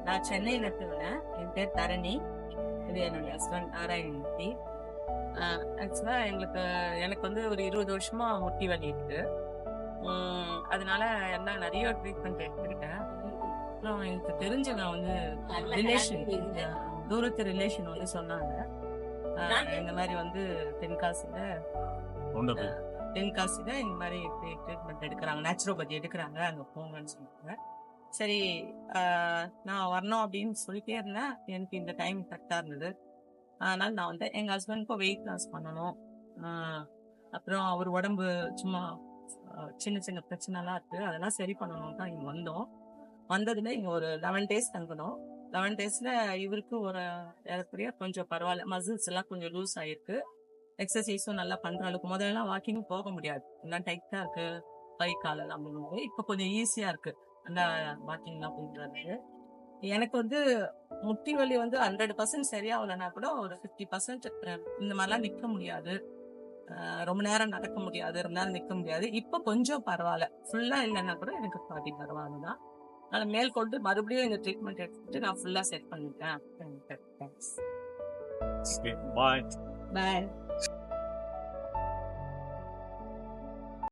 நான் சென்னையில இருக்கிறேன். என் பேர் தரணி. இது என்னுடைய ஹஸ்பண்ட் நாராயணமூர்த்தி. ஆக்சுவலா எனக்கு வந்து ஒரு 20 வருஷமா முட்டி வலி இருக்கு. அதனால எல்லாம் நிறைய ட்ரீட்மெண்ட் எடுத்துக்கிட்டேன். அப்புறம் எனக்கு தெரிஞ்சவங்க வந்து ரிலேஷன், தூரத்து ரிலேஷன் வந்து சொன்னாங்க, இந்த மாதிரி வந்து தென்காசியில இந்த மாதிரி ட்ரீட்மெண்ட் எடுக்கிறாங்க, நேச்சுரோபதி எடுக்கிறாங்க, அங்க போங்கன்னு சொன்னாங்க. சரி, நான் வரணும் அப்படின்னு சொல்லிட்டே இருந்தேன். எனக்கு இந்த டைம் கரெக்டா இருந்தது. அதனால நான் வந்து எங்க ஹஸ்பண்டுக்கும் வெயிட் லாஸ் பண்ணணும், அப்புறம் அவர் உடம்பு சும்மா சின்ன சின்ன பிரச்சனைலாம் இருக்கு, அதெல்லாம் சரி பண்ணணும் தான் இங்க வந்தோம். வந்ததுல இங்க ஒரு 11 days தங்கணும். 11 daysல இவருக்கு ஒரு ஏறக்குறைய கொஞ்சம் பரவாயில்ல, மசில்ஸ் எல்லாம் கொஞ்சம் லூஸ் ஆயிருக்கு. எக்ஸசைஸும் நல்லா பண்ற அளவுக்கு. முதல்ல வாக்கிங் போக முடியாது, எல்லாம் டைட்டா இருக்கு, கை காலெல்லாம். இப்ப கொஞ்சம் ஈஸியா இருக்கு, நல்லா வாக்கிங் எல்லாம் பண்றாரு. எனக்கு வந்து முட்டி வலி வந்து 100% சரியாகலன்னா கூட ஒரு 50% இந்த மாதிரிலாம் நிக்க முடியாது, ரொம்ப நேரம் நடக்க முடியாது, ரொம்ப நேரம் நிக்க முடியாது. இப்ப கொஞ்சம் பரவாயில்ல, ஃபுல்லா இல்லைன்னா கூட எனக்கு பாதி பரவாயில்லதான். அதனால மேற்கொண்டு மறுபடியும் இந்த ட்ரீட்மெண்ட் எடுத்துட்டு நான் ஃபுல்லா செட் பண்ணிட்டேன். பாய். பாய்.